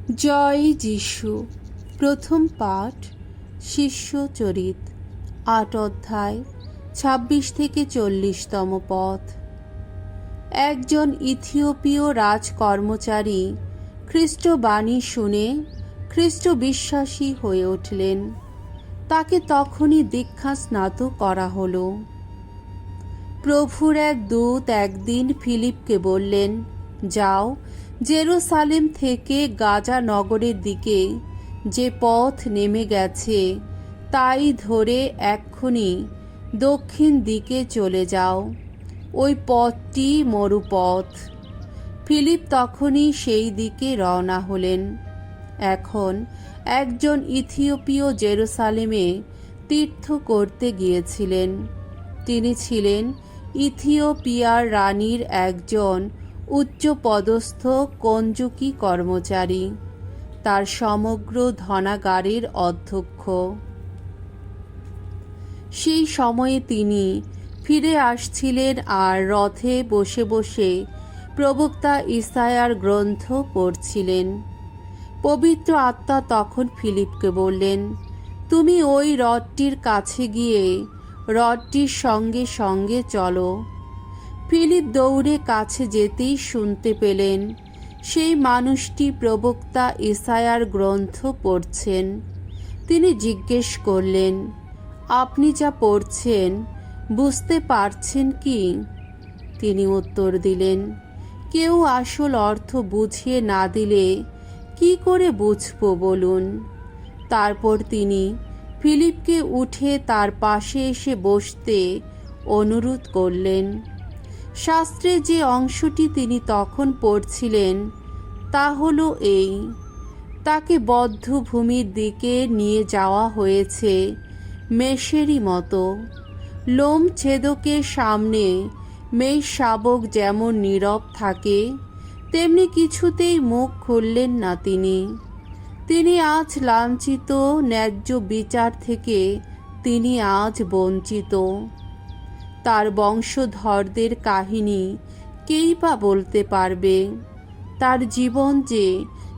জয় যিশু। প্রথম পাঠ শিষ্যচরিত, ৮ অধ্যায় ২৬ থেকে ৪০তম পদ। একজন ইথিওপীয় রাজকর্মচারী খ্রিস্টবাণী শুনে খ্রিস্ট বিশ্বাসী হয়ে উঠলেন। তাকে তখনই দীক্ষাস্নাত করা হল। প্রভুর এক দূত একদিন ফিলিপকে বললেন, যাও, জেরুসালেম থেকে গাজা নগরের দিকে যে পথ নেমে গেছে তাই ধরে এক্ষুনি দক্ষিণ দিকে চলে যাও। ওই পথটি মরুপথ। ফিলিপ তখনই সেই দিকে রওনা হলেন। এখন একজন ইথিওপীয় জেরুসালেমে তীর্থ করতে গিয়েছিলেন। তিনি ছিলেন ইথিওপিয়ার রানীর একজন উচ্চপদস্থ কঞ্জুকি কর্মচারী, তার সমগ্র ধনাগারের অধ্যক্ষ। সেই সময়ে তিনি ফিরে আসছিলেন আর রথে বসে বসে প্রবক্তা ইসায়ার গ্রন্থ পড়ছিলেন। পবিত্র আত্মা তখন ফিলিপকে বললেন, তুমি ওই হ্রদটির কাছে গিয়ে হ্রদটির সঙ্গে সঙ্গে চলো। ফিলিপ দৌড়ে কাছে যেতেই শুনতে পেলেন সেই মানুষটি প্রবক্তা ইসায়ার গ্রন্থ পড়ছেন। তিনি জিজ্ঞেস করলেন, আপনি যা পড়ছেন বুঝতে পারছেন কি? তিনি উত্তর দিলেন, কেউ আসল অর্থ বুঝিয়ে না দিলে কি করে বুঝব বলুন। তারপর তিনি ফিলিপকে উঠে তার পাশে এসে বসতে অনুরোধ করলেন। শাস্ত্রে যে অংশটি তিনি তখন পড়ছিলেন তা হলো এই: তাকে বধ্যভূমির দিকে নিয়ে যাওয়া হয়েছে মেষেরই মতো। লোম ছেদকের সামনে মেষ শাবক যেমন নীরব থাকে, তেমনি কিছুতেই মুখ খুললেন না তিনি আজ লাঞ্ছিত, ন্যায্য বিচার থেকে তিনি আজ বঞ্চিত। তার বংশধরদের কাহিনী কেই বা বলতে পারবে? তার জীবন যে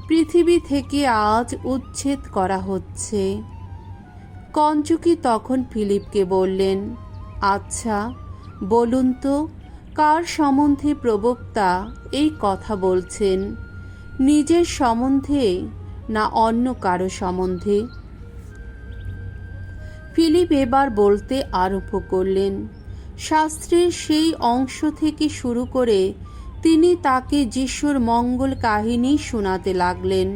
পৃথিবী থেকে আজ উচ্ছেদ করা হচ্ছে। কঞ্জুকি তখন ফিলিপকে বললেন, আচ্ছা বলুন তো, কার সম্বন্ধে প্রবক্তা এই কথা বলছেন? নিজের সম্বন্ধে না অন্য কারো সম্বন্ধে? ফিলিপ এবার বলতে আরম্ভ করলেন। শাস্ত্রের সেই অংশ থেকে শুরু করে তিনি তাকে যিশুর মঙ্গল কাহিনী শোনাতে লাগলেন।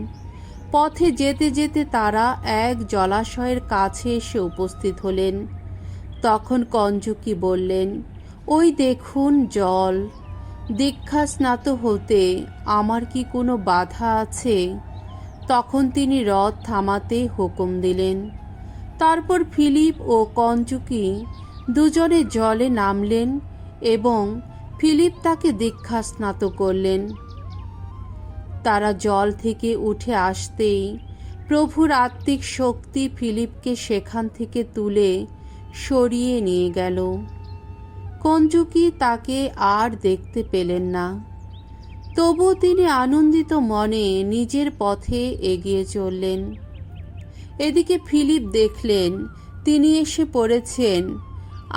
পথে যেতে যেতে তারা এক জলাশয়ের কাছে এসে উপস্থিত হলেন। তখন কঞ্জুকি বললেন, ওই দেখুন জল। দীক্ষাস্নাত হতে আমার কি কোনো বাধা আছে? তখন তিনি রথ থামাতে হুকুম দিলেন। তারপর ফিলিপ ও কঞ্জুকি দুজনে জলে নামলেন এবং ফিলিপ তাকে দীক্ষাস্নাত করলেন। তারা জল থেকে উঠে আসতেই প্রভুর আত্মিক শক্তি ফিলিপকে সেখান থেকে তুলে সরিয়ে নিয়ে গেল। কঞ্জুকি তাকে আর দেখতে পেলেন না। তবু তিনি আনন্দিত মনে নিজের পথে এগিয়ে চললেন। এদিকে ফিলিপ দেখলেন তিনি এসে পড়েছেন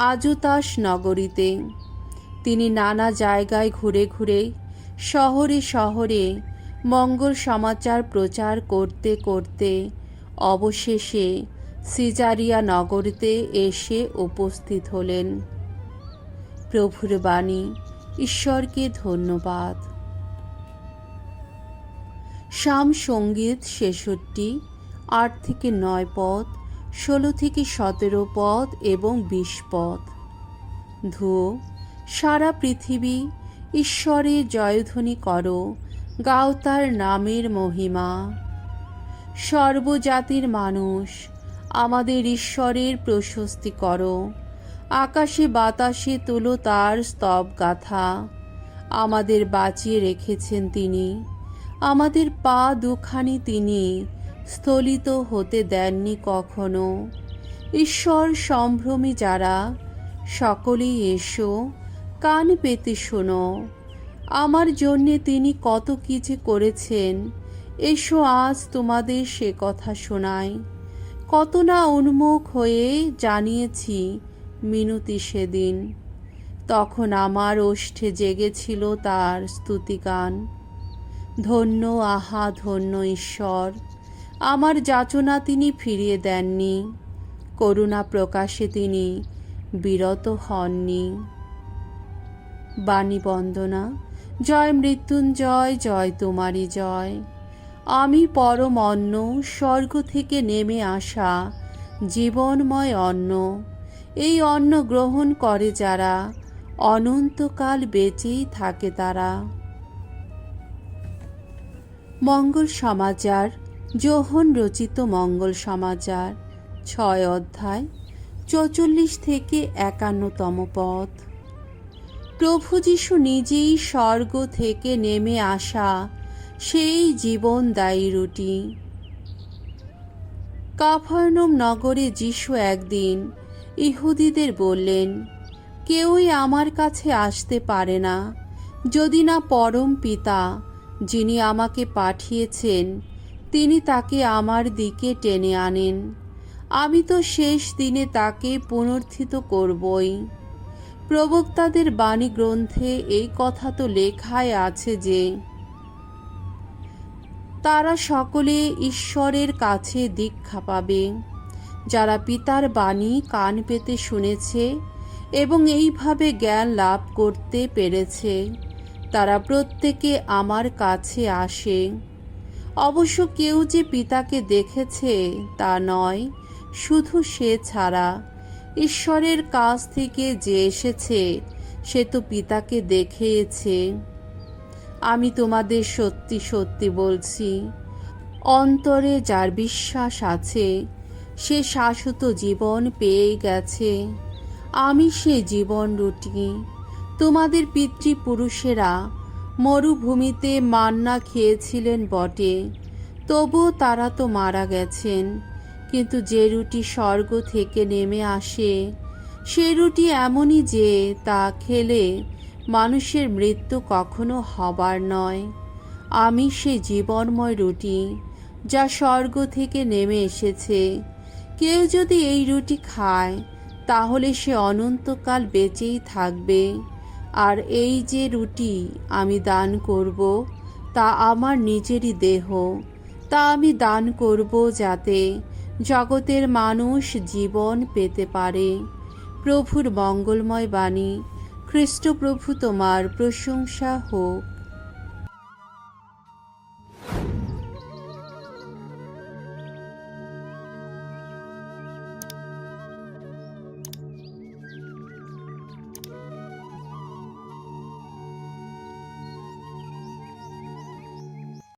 আজোতাস নগরীতে। তিনি নানা জায়গায় ঘুরে ঘুরে শহরে শহরে মঙ্গল সমাচার প্রচার করতে করতে অবশেষে সিজারিয়া নগরীতে এসে উপস্থিত হলেন। প্রভুর বাণী। ঈশ্বরকে ধন্যবাদ। শাম সঙ্গীত ৬৬, ৮ থেকে ৯ পদ, ১৬ থেকে ১৭ পদ এবং ২০ পদ। ধুয়ো, সারা পৃথিবী ঈশ্বরের জয়ধ্বনি করো, গাও তার নামের মহিমা। সর্বজাতির মানুষ, আমাদের ঈশ্বরের প্রশস্তি করো। আকাশে বাতাসে তুলো তার স্তব গাথা। আমাদের বাঁচিয়ে রেখেছেন তিনি, আমাদের পা দুখানি তিনি স্থলিত হতে দেননি কখনো। ঈশ্বর সম্ভ্রমী যারা, সকলেই এসো, কান পেতে শোনো। আমার জন্যে তিনি কত কিছু করেছেন এসো আজ তোমাদের সে কথা শোনাই। কত না উন্মুখ হয়ে জানিয়েছি মিনতি সেদিন। তখন আমার ওষ্ঠে জেগেছিল তার স্তুতিগান। ধন্য, আহা ধন্য ঈশ্বর, আমার যাচনা তিনি ফিরিয়ে দেননি, করুণা প্রকাশে তিনি বিরত হননি। বাণী বন্দনা। জয় মৃত্যুঞ্জয়, জয় তোমারই জয়। আমি পরম অন্ন, স্বর্গ থেকে নেমে আসা জীবনময় অন্ন। এই অন্ন গ্রহণ করে যারা, অনন্তকাল বেঁচেই থাকে তারা। মঙ্গল সমাচার। যোহন রচিত মঙ্গল সমাচার, 6 অধ্যায়, 44 থেকে 51তম পদ। প্রভু যীশু নিজেই স্বর্গ থেকে নেমে আসা সেই জীবনদায়ী রুটি। কাফারনাউম নগরে যীশু একদিন ইহুদিদের বললেন, কেউই আমার কাছে আসতে পারে না যদি না পরম পিতা যিনি আমাকে পাঠিয়েছেন তিনি তাকে আমার দিকে টেনে আনেন। আমি তো শেষ দিনে তাকে পুনরুত্থিত করবই। প্রবক্তাদের বাণী গ্রন্থে এই কথা তো লেখাই আছে যে তারা সকলে ঈশ্বরের কাছে দীক্ষা পাবে। যারা পিতার বাণী কান পেতে শুনেছে এবং এইভাবে জ্ঞান লাভ করতে পেরেছে তারা প্রত্যেকে আমার কাছে আসে। অবশ্য কেউ যে পিতাকে দেখেছে তা নয়, শুধু সে ছাড়া ঈশ্বরের কাছ থেকে যে এসেছে সে তো পিতাকে দেখেছে। আমি তোমাদের সত্যি সত্যি বলছি, অন্তরে যার বিশ্বাস আছে সে শাশ্বত জীবন পেয়ে গেছে। আমি সে জীবন রুটি। তোমাদের পিতৃপুরুষেরা মরুভূমিতে মান্না খেয়েছিলেন বটে, তবুও তারা তো মারা গেছেন। কিন্তু যে রুটি স্বর্গ থেকে নেমে আসে সে রুটি এমনই যে তা খেলে মানুষের মৃত্যু কখনো হবার নয়। আমি সে জীবনময় রুটি যা স্বর্গ থেকে নেমে এসেছে। কেউ যদি এই রুটি খায় তাহলে সে অনন্তকাল বেঁচেই থাকবে। আর এই যে রুটি আমি দান করব তা আমার নিজেরই দেহ। তা আমি দান করব যাতে জগতের মানুষ জীবন পেতে পারে। প্রভুর মঙ্গলময় বাণী। খ্রিস্ট প্রভু তোমার প্রশংসা হোক।